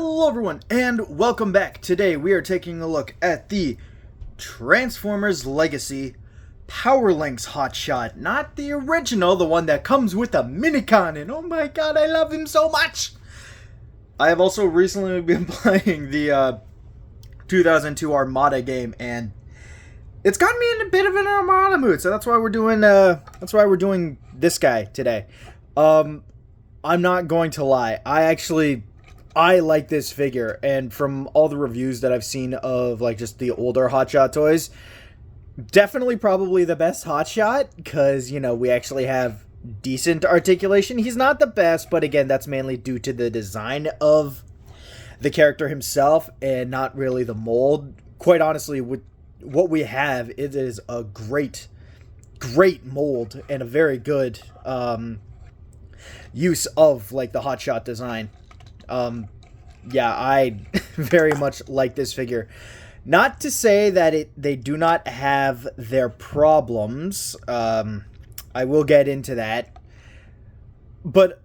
Hello everyone, and welcome back. Today we are taking a look at the Transformers Legacy Powerlinx Hotshot. Not the original, the one that comes with a minicon, and oh my god, I love him so much! I have also recently been playing the 2002 Armada game, and it's gotten me in a bit of an Armada mood, so that's why we're doing this guy today. I'm not going to lie, I like this figure, and from all the reviews that I've seen of like just the older Hotshot toys, definitely probably the best Hotshot, because, you know, we actually have decent articulation. He's not the best, but again, that's mainly due to the design of the character himself and not really the mold. Quite honestly, with what we have, it is a great mold and a very good use of like the Hotshot design. Yeah, I very much like this figure. Not to say that they do not have their problems. I will get into that. But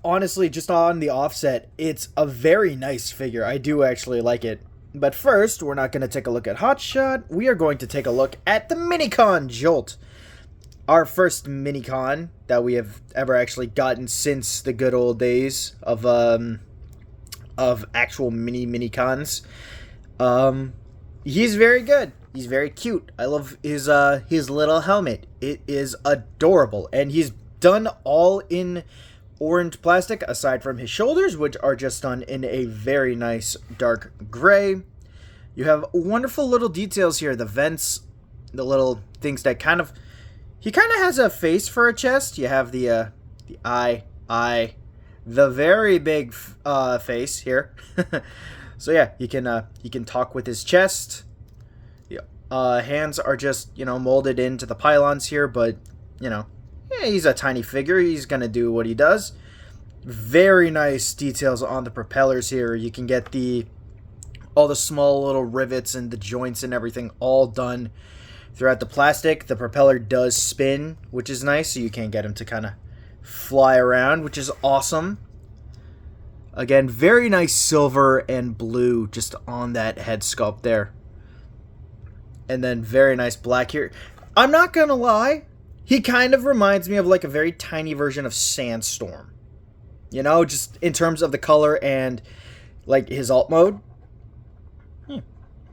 honestly, just on the offset, it's a very nice figure. I do actually like it. But first, we're not going to take a look at Hotshot. We are going to take a look at the minicon Jolt. Our first minicon that we have ever actually gotten since the good old days of actual minicons. He's very good. He's very cute. I love his little helmet. It is adorable, and he's done all in orange plastic, aside from his shoulders, which are just done in a very nice dark gray. You have wonderful little details here. The vents, the little things that he kind of has a face for a chest. You have the eye, the very big face here. So yeah, he can talk with his chest. Hands are just, you know, molded into the pylons here, but, you know, yeah, he's a tiny figure. He's gonna do what he does. Very nice details on the propellers here. You can get all the small little rivets and the joints and everything all done throughout the plastic. The propeller does spin, which is nice, so you can get him to kind of fly around, which is awesome. Again, very nice silver and blue just on that head sculpt there. And then very nice black here. I'm not gonna lie, he kind of reminds me of like a very tiny version of Sandstorm. You know, just in terms of the color and like his alt mode.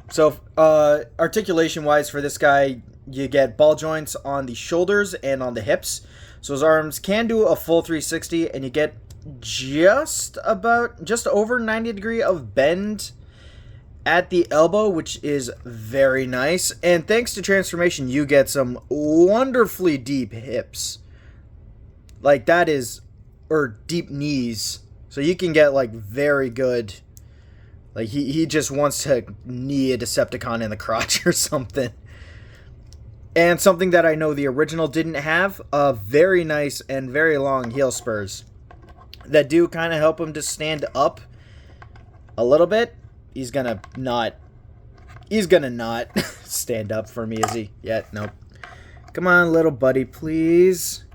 So, articulation wise for this guy, you get ball joints on the shoulders and on the hips. So his arms can do a full 360, and you get just over 90 degree of bend at the elbow, which is very nice. And thanks to transformation, you get some wonderfully deep hips. Like that is, or deep knees. So you can get like very good, like he just wants to knee a Decepticon in the crotch or something. And something that I know the original didn't have, very nice and very long heel spurs that do kind of help him to stand up a little bit. He's gonna not stand up for me, is he? Yeah, nope. Come on, little buddy, please.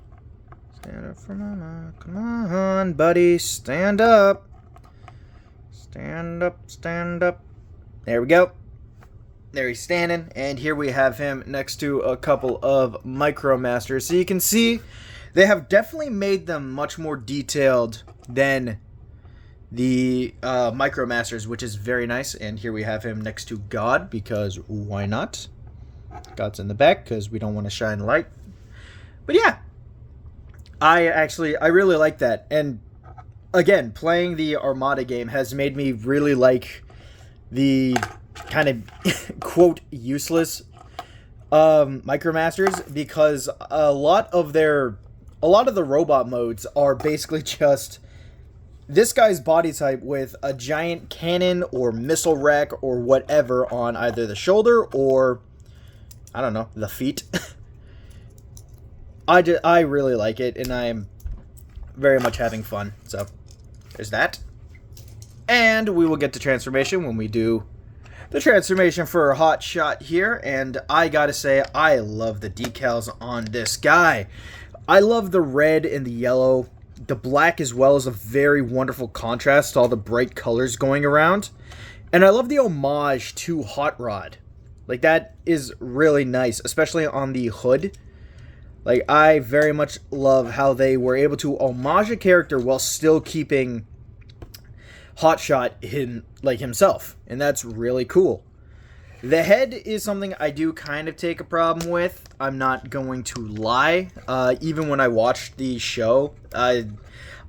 Stand up for mama. Come on, buddy, stand up. Stand up, stand up. There we go. There he's standing, and here we have him next to a couple of MicroMasters. So you can see they have definitely made them much more detailed than the MicroMasters, which is very nice. And here we have him next to God, because why not? God's in the back, because we don't want to shine light. But yeah, I really like that. And again, playing the Armada game has made me really like the kind of quote useless MicroMasters, because a lot of the robot modes are basically just this guy's body type with a giant cannon or missile rack or whatever on either the shoulder or, I don't know, the feet. I really like it, and I'm very much having fun. So there's that. And we will get to transformation when we do the transformation for a Hotshot here. And I gotta say, I love the decals on this guy. I love the red and the yellow The black as well is a very wonderful contrast to all the bright colors going around. And I love the homage to Hot Rod. Like, that is really nice, especially on the hood. Like, I very much love how they were able to homage a character while still keeping Hotshot in, like, himself. And that's really cool. The head is something I do kind of take a problem with. I'm not going to lie. Even when I watched the show, I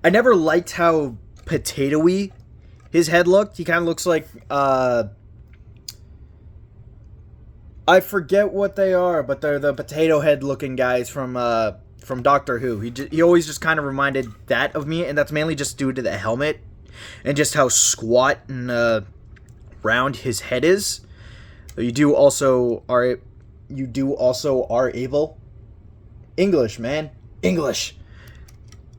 never liked how potato-y his head looked. He kind of looks like, I forget what they are, but they're the potato head looking guys from Doctor Who. He always just kind of reminded that of me, and that's mainly just due to the helmet and just how squat and round his head is. You do also are able English, man. English.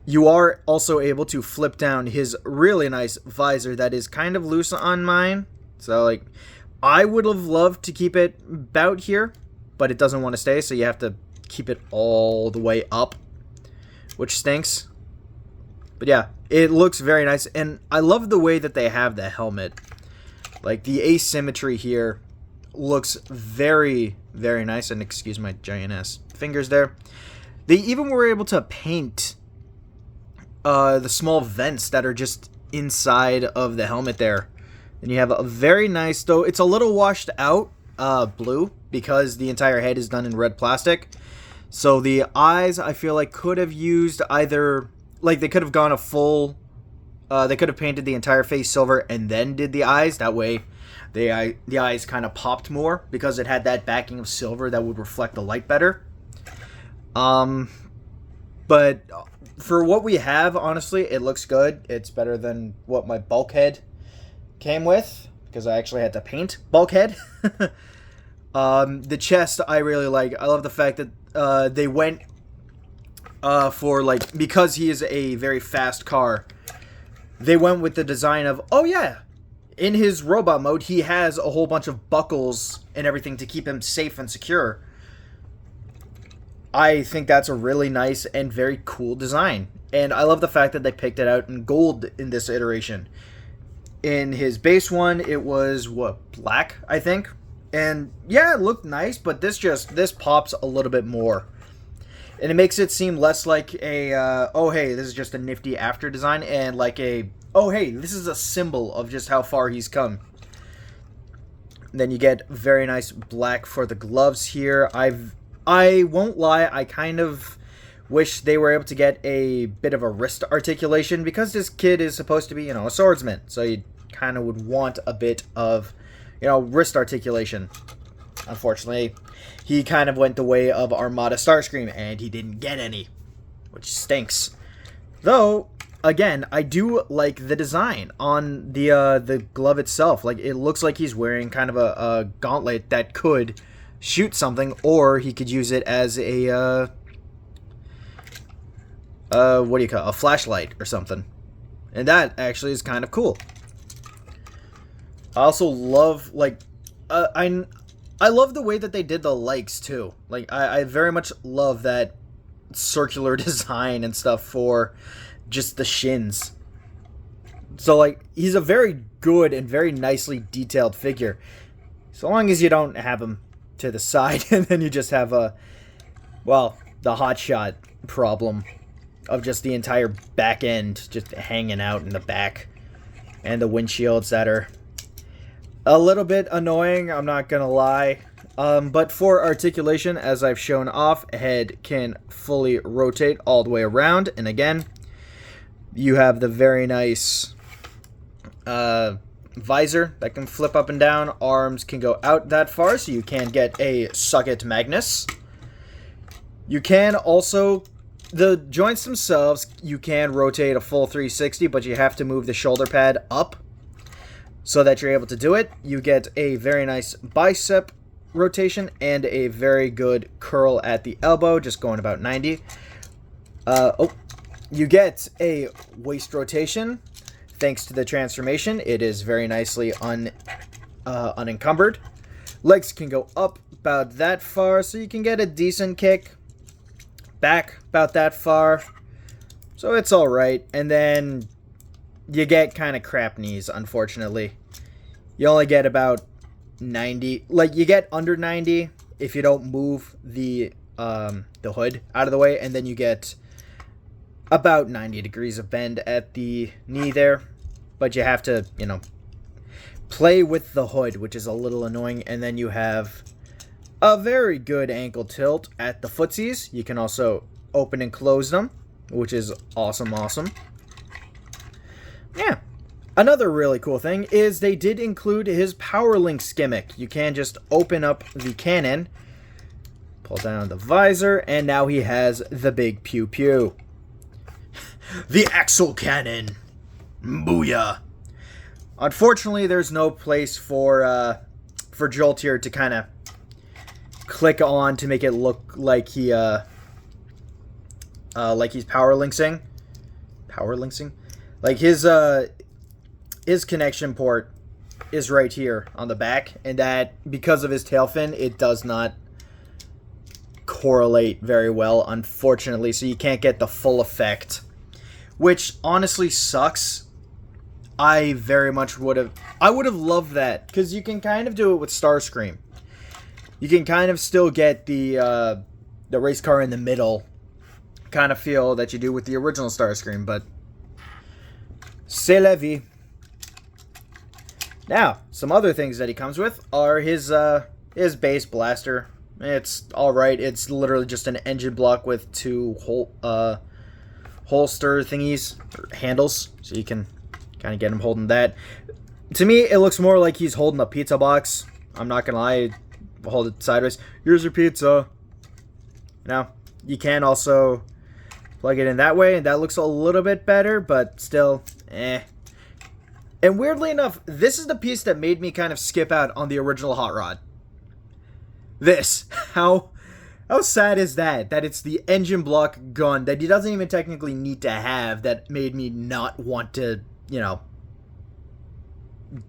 You are also able to flip down his really nice visor that is kind of loose on mine. So, like, I would have loved to keep it about here, but it doesn't want to stay, so you have to keep it all the way up, which stinks. But yeah, it looks very nice, and I love the way that they have the helmet. Like, the asymmetry here looks very, very nice, and excuse my giant-ass fingers there. They even were able to paint the small vents that are just inside of the helmet there. And you have a very nice, though it's a little washed out, blue, because the entire head is done in red plastic. So the eyes, I feel like, could have used either, like, they could have gone a full, they could have painted the entire face silver and then did the eyes. That way, the eyes kind of popped more, because it had that backing of silver that would reflect the light better. But for what we have, honestly, it looks good. It's better than what my bulkhead came with, because I actually had to paint bulkhead. The chest I really like. I love the fact that they went for, like, because he is a very fast car, they went with the design of, oh yeah, in his robot mode he has a whole bunch of buckles and everything to keep him safe and secure. I think that's a really nice and very cool design, and I love the fact that they picked it out in gold in this iteration. In his base one, it was, what, black, I think? And, yeah, it looked nice, but this pops a little bit more. And it makes it seem less like a, oh, hey, this is just a nifty after design, and like a, oh, hey, this is a symbol of just how far he's come. And then you get very nice black for the gloves here. I won't lie, I kind of wish they were able to get a bit of a wrist articulation, because this kid is supposed to be, a swordsman. So you kind of would want a bit of, wrist articulation. Unfortunately, he kind of went the way of Armada Starscream, and he didn't get any, which stinks. Though, again, I do like the design on the glove itself. Like, it looks like he's wearing kind of a gauntlet that could shoot something, or he could use it as a what do you call it? A flashlight or something. And that actually is kind of cool. I also love, like, I love the way that they did the legs too. Like, I very much love that circular design and stuff for just the shins. So, like, he's a very good and very nicely detailed figure. So long as you don't have him to the side and then you just have the Hotshot problem of just the entire back end just hanging out in the back, and the windshields that are a little bit annoying, I'm not gonna lie. But for articulation, as I've shown off, head can fully rotate all the way around, and again, you have the very nice visor that can flip up and down. Arms can go out that far, so you can get a Suck-It Magnus. You can also, the joints themselves, you can rotate a full 360, but you have to move the shoulder pad up so that you're able to do it. You get a very nice bicep rotation and a very good curl at the elbow, just going about 90. You get a waist rotation. Thanks to the transformation, it is very nicely unencumbered. Legs can go up about that far, so you can get a decent kick. Back about that far. So it's alright. And then you get kind of crap knees, unfortunately. You only get about 90. Like, you get under 90 if you don't move the hood out of the way. And then you get about 90 degrees of bend at the knee there. But you have to, you know, play with the hood, which is a little annoying. And then you have a very good ankle tilt at the footsies. You can also open and close them, which is awesome. Yeah. Another really cool thing is they did include his Powerlinx gimmick. You can just open up the cannon, pull down the visor, and now he has the big pew pew. The Axle Cannon. Booyah. Unfortunately, there's no place for Jolt here to kind of click on to make it look like he's powerlinxing. Like his connection port is right here on the back, and that because of his tail fin, it does not correlate very well, unfortunately, so you can't get the full effect, which honestly sucks. I very much would have loved that, because you can kind of do it with Starscream. You can kind of still get the race car in the middle kind of feel that you do with the original Starscream, but c'est la vie. Now, some other things that he comes with are his base blaster. It's alright. It's literally just an engine block with two holster thingies, or handles, so you can kind of get him holding that. To me, it looks more like he's holding a pizza box. I'm not gonna lie. Hold it sideways. Here's your pizza. Now, you can also plug it in that way, and that looks a little bit better, but still, eh. And weirdly enough, this is the piece that made me kind of skip out on the original Hot Rod. This. How sad is that? That it's the engine block gun that he doesn't even technically need to have, that made me not want to, you know,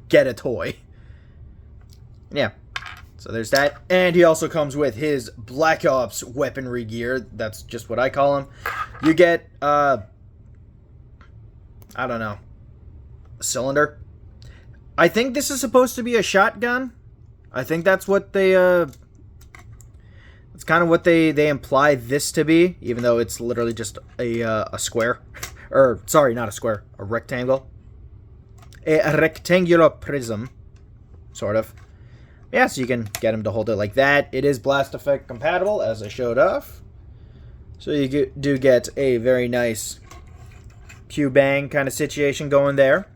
get a toy. Yeah. So there's that. And he also comes with his Black Ops weaponry gear. That's just what I call him. You get, I don't know, a cylinder. I think this is supposed to be a shotgun. I think that's what they, it's kind of what they imply this to be, even though it's literally just a square. Or, sorry, not a square, a rectangle. A rectangular prism, sort of. Yeah, so you can get him to hold it like that. It is blast effect compatible, as I showed off. So you do get a very nice pew bang kind of situation going there.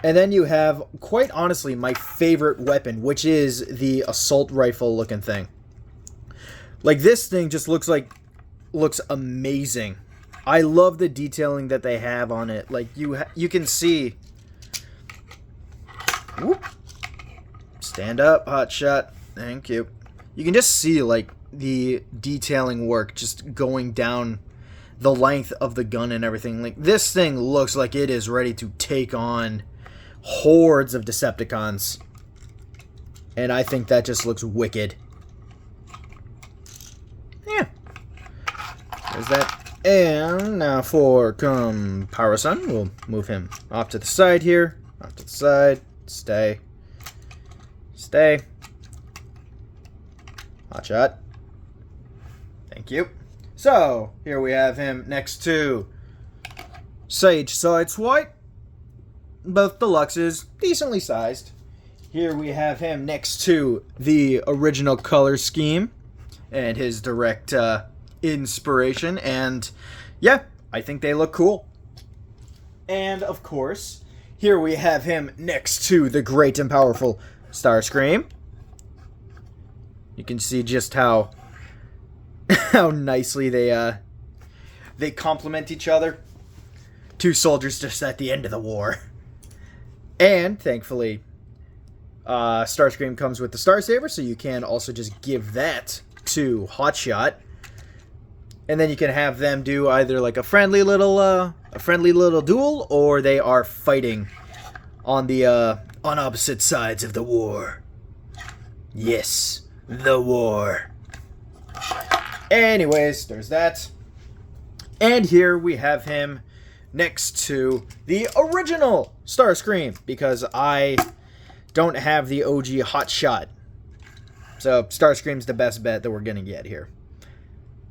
And then you have, quite honestly, my favorite weapon, which is the assault rifle looking thing. Like, this thing just looks amazing. I love the detailing that they have on it. Like, you can see. Whoop. Stand up, Hotshot. Thank you. You can just see, like, the detailing work just going down the length of the gun and everything. Like, this thing looks like it is ready to take on hordes of Decepticons. And I think that just looks wicked. Yeah. There's that. And now for comparison, we'll move him off to the side here. Off to the side. Stay. Stay. Hotshot. Thank you. So, here we have him next to Sage Sideswipe. Both deluxes, decently sized. Here we have him next to the original color scheme and his direct inspiration. And yeah, I think they look cool. And of course, here we have him next to the great and powerful Starscream. You can see just how nicely they complement each other. Two soldiers just at the end of the war. And thankfully, Starscream comes with the Star Saber, so you can also just give that to Hotshot, and then you can have them do either like a friendly little duel, or they are fighting on the on opposite sides of the war. Yes, the war. Anyways, there's that. And here we have him next to the original Starscream, because I don't have the OG Hotshot. So Starscream's the best bet that we're going to get here.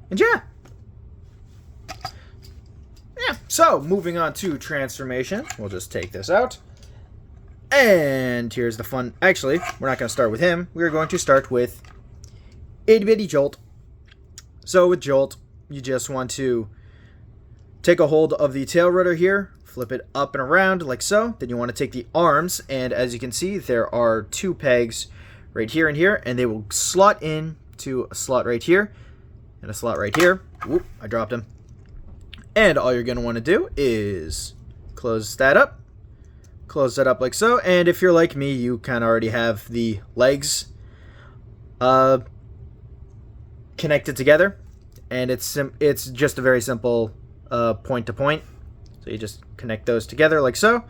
And yeah. So moving on to transformation. We'll just take this out. And here's the fun. Actually, we're not going to start with him. We're going to start with Itty Bitty Jolt. So with Jolt, you just want to take a hold of the tail rotor here, flip it up and around like so. Then you want to take the arms, and as you can see, there are 2 pegs right here and here, and they will slot in to a slot right here and a slot right here. Whoop, I dropped him. And all you're going to want to do is close that up. Close that up like so. And if you're like me, you kind of already have the legs connected together. And it's just a very simple point to point. So you just connect those together like so.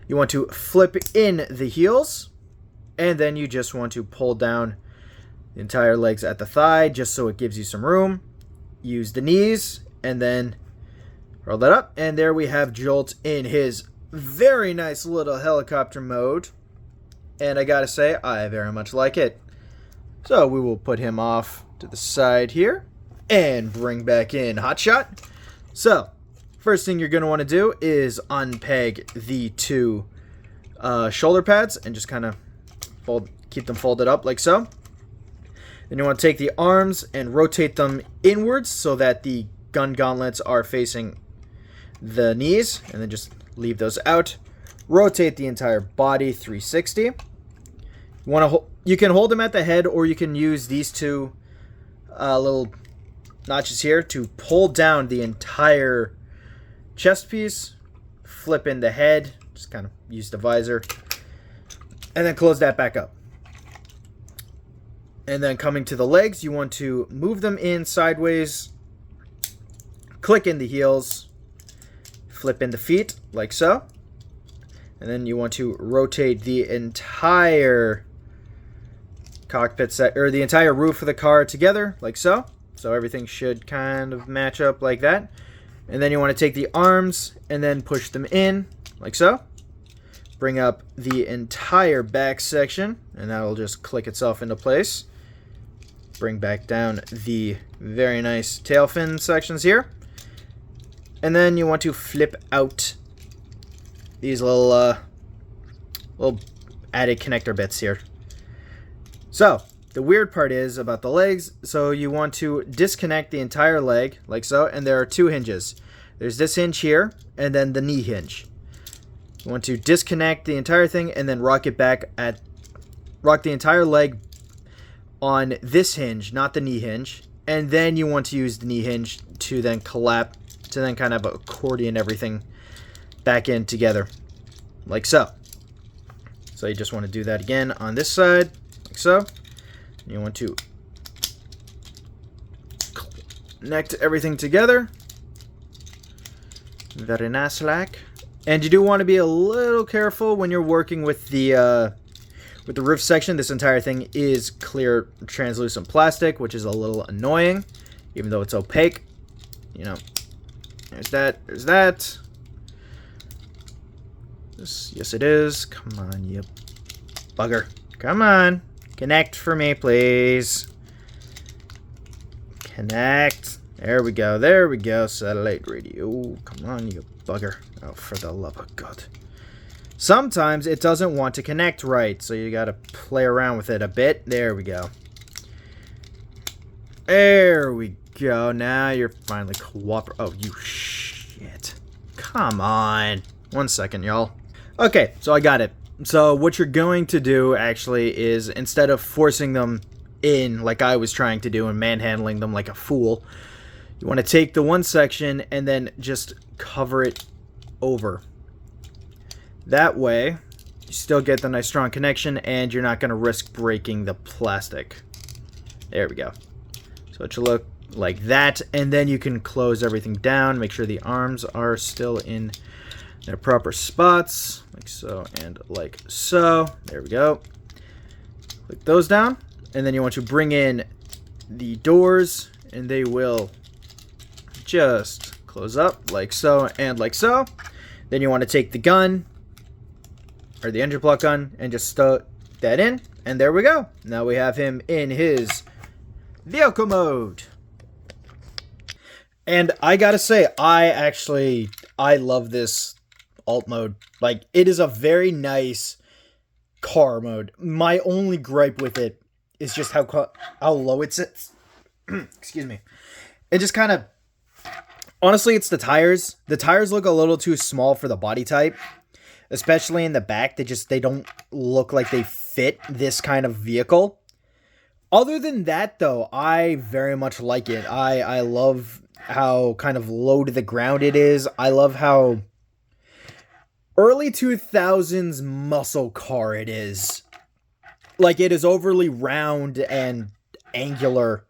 You want to flip in the heels. And then you just want to pull down the entire legs at the thigh just so it gives you some room. Use the knees and then roll that up. And there we have Jolt in his very nice little helicopter mode. And I gotta say, I very much like it. So we will put him off to the side here and bring back in Hotshot. So first thing you're going to want to do is unpeg the 2 shoulder pads and just kind of keep them folded up like so. Then you want to take the arms and rotate them inwards so that the gun gauntlets are facing the knees, and then just leave those out. Rotate the entire body 360. You can hold them at the head, or you can use these 2 little notches here to pull down the entire chest piece. Flip in the head, just kind of use the visor, and then close that back up. And then coming to the legs, you want to move them in sideways, click in the heels, flip in the feet like so, and then you want to rotate the entire cockpit set, or the entire roof of the car together like so. So everything should kind of match up like that. And then you want to take the arms and then push them in like so. Bring up the entire back section, and that will just click itself into place. Bring back down the very nice tail fin sections here. And then you want to flip out these little added connector bits here. So the weird part is about the legs. So you want to disconnect the entire leg like so, and there are 2 hinges. There's this hinge here, and then the knee hinge. You want to disconnect the entire thing and then rock the entire leg on this hinge, not the knee hinge. And then you want to use the knee hinge to then collapse, to then kind of accordion everything back in together like so. So you just want to do that again on this side like so. You want to connect everything together. Very nice like. And you do want to be a little careful when you're working with the roof section. This entire thing is clear translucent plastic, which is a little annoying, even though it's opaque. You know, there's that, there's that. Yes, it is. Come on, you bugger. Come on. Connect for me, please. Connect. There we go. There we go. Satellite radio. Come on, you bugger. Oh, for the love of God. Sometimes it doesn't want to connect right, so you gotta play around with it a bit. There we go. There we go. Now you're finally cooperating. Oh, you shit. Come on. 1 second, y'all. Okay, so I got it. So what you're going to do, actually, is instead of forcing them in like I was trying to do and manhandling them like a fool, you want to take the one section and then just cover it over. That way, you still get the nice strong connection and you're not going to risk breaking the plastic. There we go. So it should look like that, and then you can close everything down, make sure the arms are still in their proper spots, like so and like so. There we go. Click those down, and then you want to bring in the doors, and they will just close up like so and like so. Then you want to take the gun, or the engine block gun, and just stuff that in, and there we go. Now we have him in his vehicle mode. And I gotta say, I love this alt mode. Like, it is a very nice car mode. My only gripe with it is just how low it sits. Excuse me. It just kind of, honestly, it's the tires. The tires look a little too small for the body type, especially in the back. They don't look like they fit this kind of vehicle. Other than that, though, I very much like it. I love how kind of low to the ground it is. I love how early 2000s muscle car it is. Like, it is overly round and angular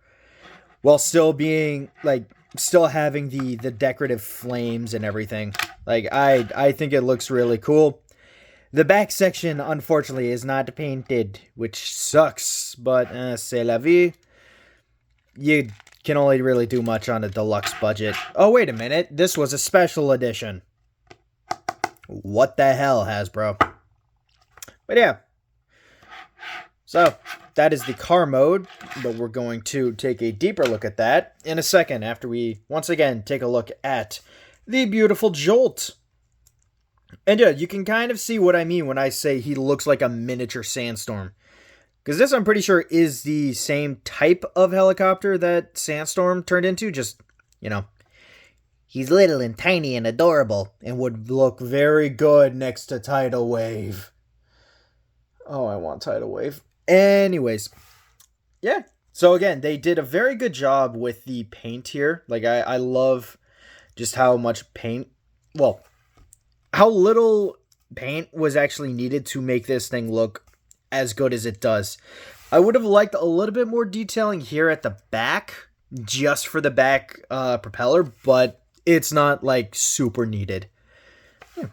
while still being, like, still having the decorative flames and everything. Like, I think it looks really cool. The back section, unfortunately, is not painted, which sucks, but c'est la vie. You can only really do much on a deluxe budget. Oh, wait a minute. This was a special edition. What the hell, Hasbro? But yeah. So, that is the car mode, but we're going to take a deeper look at that in a second after we, once again, take a look at the beautiful Jolt. And yeah, you can kind of see what I mean when I say he looks like a miniature Sandstorm. Because this, I'm pretty sure, is the same type of helicopter that Sandstorm turned into. Just, you know, he's little and tiny and adorable and would look very good next to Tidal Wave. Oh, I want Tidal Wave. Anyways, yeah. So again, they did a very good job with the paint here. Like, I love just how much paint, well, how little paint was actually needed to make this thing look as good as it does. I would have liked a little bit more detailing here at the back, just for the back propeller, but it's not, like, super needed. Yeah.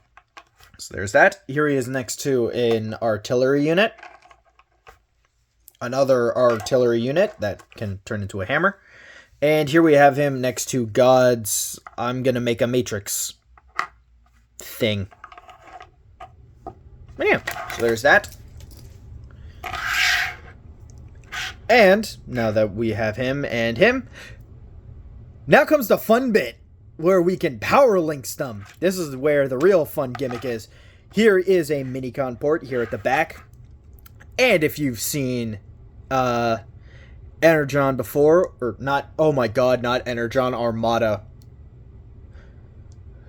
So there's that. Here he is next to an artillery unit. Another artillery unit that can turn into a hammer. And here we have him next to God's I'm gonna make a matrix thing. But yeah, so there's that. And now that we have him and him, now comes the fun bit where we can Powerlinx them. This is where the real fun gimmick is. Here is a minicon port here at the back. And if you've seen Energon before, or not, oh my god, not Energon, Armada.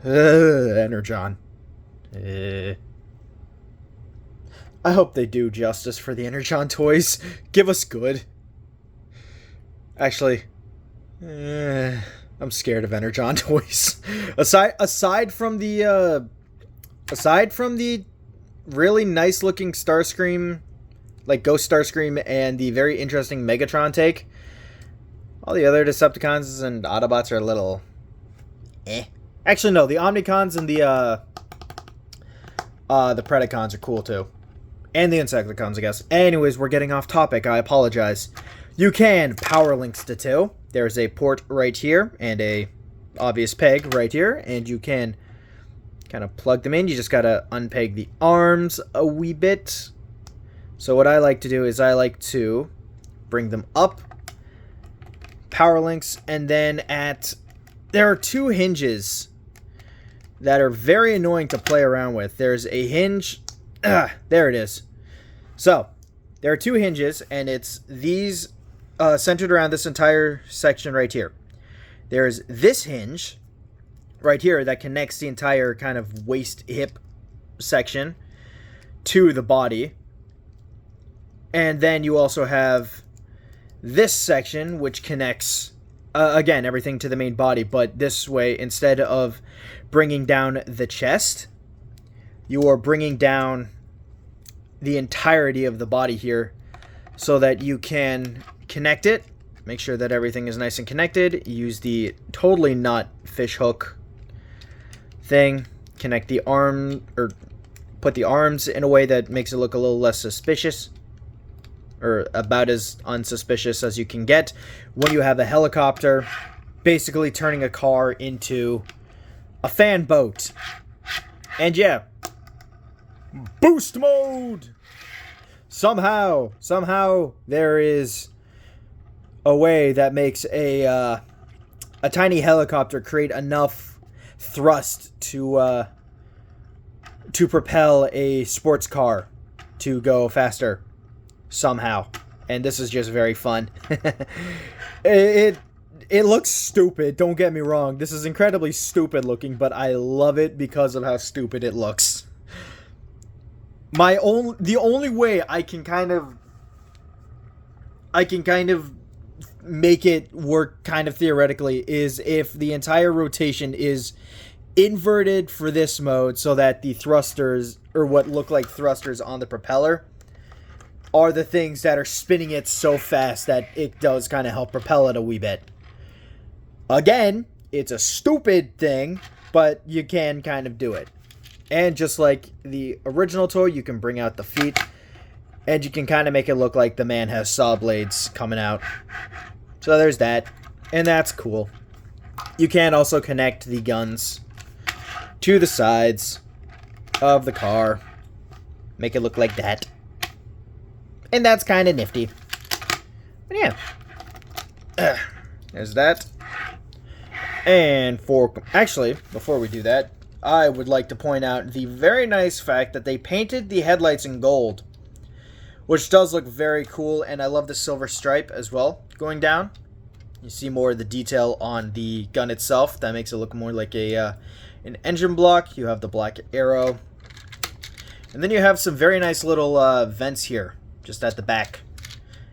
Energon. I hope they do justice for the Energon toys. Give us good. Actually, I'm scared of Energon toys. Aside from the really nice looking Starscream, like Ghost Starscream, and the very interesting Megatron take, all the other Decepticons and Autobots are a little eh. Actually, no, the Omnicons and the Predacons are cool too. And the Insecticons, I guess. Anyways, we're getting off topic. I apologize. You can Powerlinx the two. There's a port right here and a obvious peg right here. And you can kind of plug them in. You just got to unpeg the arms a wee bit. So what I like to do is I like to bring them up, Powerlinx, and then there are two hinges that are very annoying to play around with. There's a hinge. There it is. So, there are two hinges, and it's these centered around this entire section right here. There's this hinge right here that connects the entire kind of waist-hip section to the body. And then you also have this section, which connects, again, everything to the main body. But this way, instead of bringing down the chest, you are bringing down the entirety of the body here so that you can connect it. Make sure that everything is nice and connected. Use the totally not fish hook thing. Connect the arm, or put the arms in a way that makes it look a little less suspicious, or about as unsuspicious as you can get when you have a helicopter basically turning a car into a fan boat. And yeah, boost mode! Somehow there is a way that makes a tiny helicopter create enough thrust to propel a sports car to go faster somehow. And this is just very fun. It looks stupid, don't get me wrong. This is incredibly stupid looking, but I love it because of how stupid it looks. The only way I can kind of make it work kind of theoretically is if the entire rotation is inverted for this mode, so that the thrusters, or what look like thrusters on the propeller, are the things that are spinning it so fast that it does kind of help propel it a wee bit. Again, it's a stupid thing, but you can kind of do it. And just like the original toy, you can bring out the feet, and you can kind of make it look like the man has saw blades coming out. So there's that, and that's cool. You can also connect the guns to the sides of the car, make it look like that. And that's kind of nifty. But yeah. There's that. And actually, before we do that, I would like to point out the very nice fact that they painted the headlights in gold, which does look very cool, and I love the silver stripe as well going down. You see more of the detail on the gun itself. That makes it look more like an engine block. You have the black arrow. And then you have some very nice little vents here, just at the back.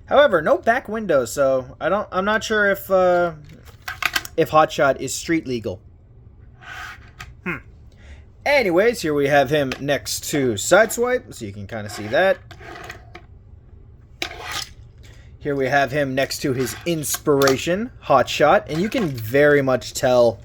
However, no back windows, so I'm not sure if Hotshot is street legal. Anyways, here we have him next to Sideswipe, so you can kind of see that. Here we have him next to his inspiration, Hotshot, and you can very much tell,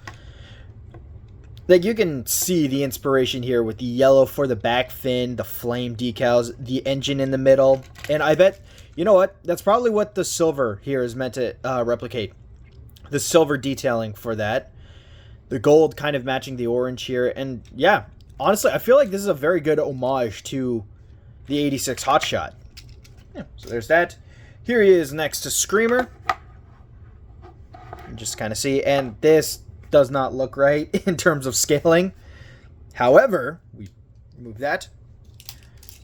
like, you can see the inspiration here with the yellow for the back fin, the flame decals, the engine in the middle, and I bet, you know what, that's probably what the silver here is meant to replicate. The silver detailing for that. The gold kind of matching the orange here, and yeah, honestly, I feel like this is a very good homage to the 86 Hotshot. Yeah, so there's that. Here he is next to Screamer. You just kind of see, and this does not look right in terms of scaling. However, we move that.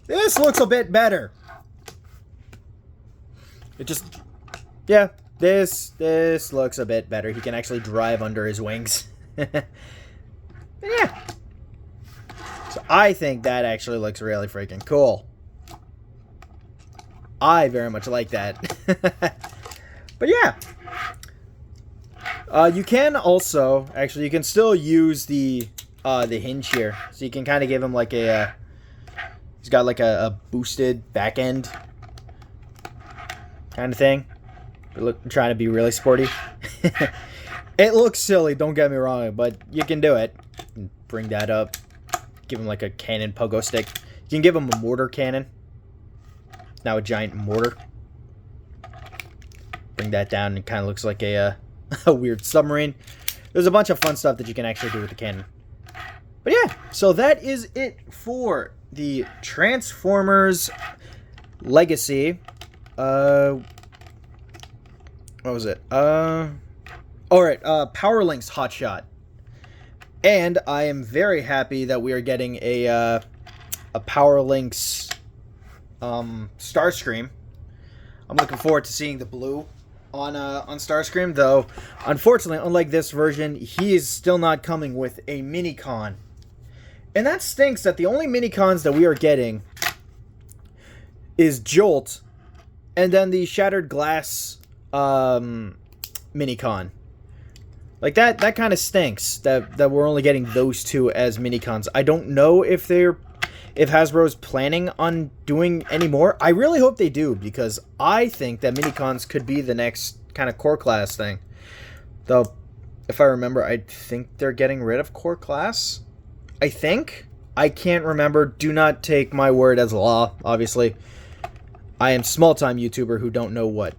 This looks a bit better. It just, yeah, this looks a bit better. He can actually drive under his wings. Yeah. So I think that actually looks really freaking cool. I very much like that. But yeah. You can also, actually, you can still use the hinge here. So you can kind of give him like a, he's got like a boosted back end kind of thing. Look, trying to be really sporty. It looks silly, don't get me wrong, but you can do it. Bring that up. Give him like a cannon pogo stick. You can give him a mortar cannon. Now a giant mortar. Bring that down, and it kind of looks like a weird submarine. There's a bunch of fun stuff that you can actually do with the cannon. But yeah, so that is it for the Transformers Legacy. What was it? Alright, Powerlinx Hotshot. And I am very happy that we are getting a Powerlinx Starscream. I'm looking forward to seeing the blue on Starscream, though unfortunately, unlike this version, he is still not coming with a mini-con. And that stinks that the only mini-cons that we are getting is Jolt and then the Shattered Glass mini-con. Like, that kind of stinks that we're only getting those two as mini-cons. I don't know if Hasbro's planning on doing any more. I really hope they do, because I think that mini-cons could be the next kind of core class thing. Though, if I remember, I think they're getting rid of core class. I think. I can't remember. Do not take my word as law, obviously. I am small-time YouTuber who don't know what.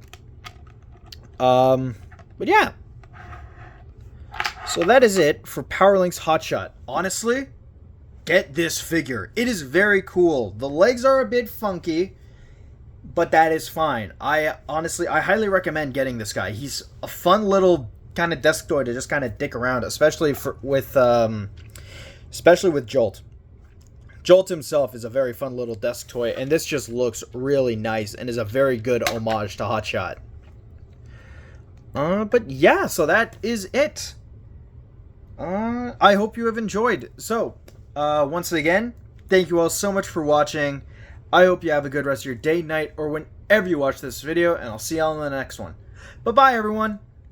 But yeah. So that is it for Powerlinx Hotshot. Honestly, get this figure. It is very cool. The legs are a bit funky, but that is fine. I highly recommend getting this guy. He's a fun little kind of desk toy to just kind of dick around, especially with Jolt. Jolt himself is a very fun little desk toy, and this just looks really nice and is a very good homage to Hotshot. But yeah, so that is it. I hope you have enjoyed. So, once again, thank you all so much for watching. I hope you have a good rest of your day, night, or whenever you watch this video, and I'll see y'all in the next one. Bye-bye, everyone!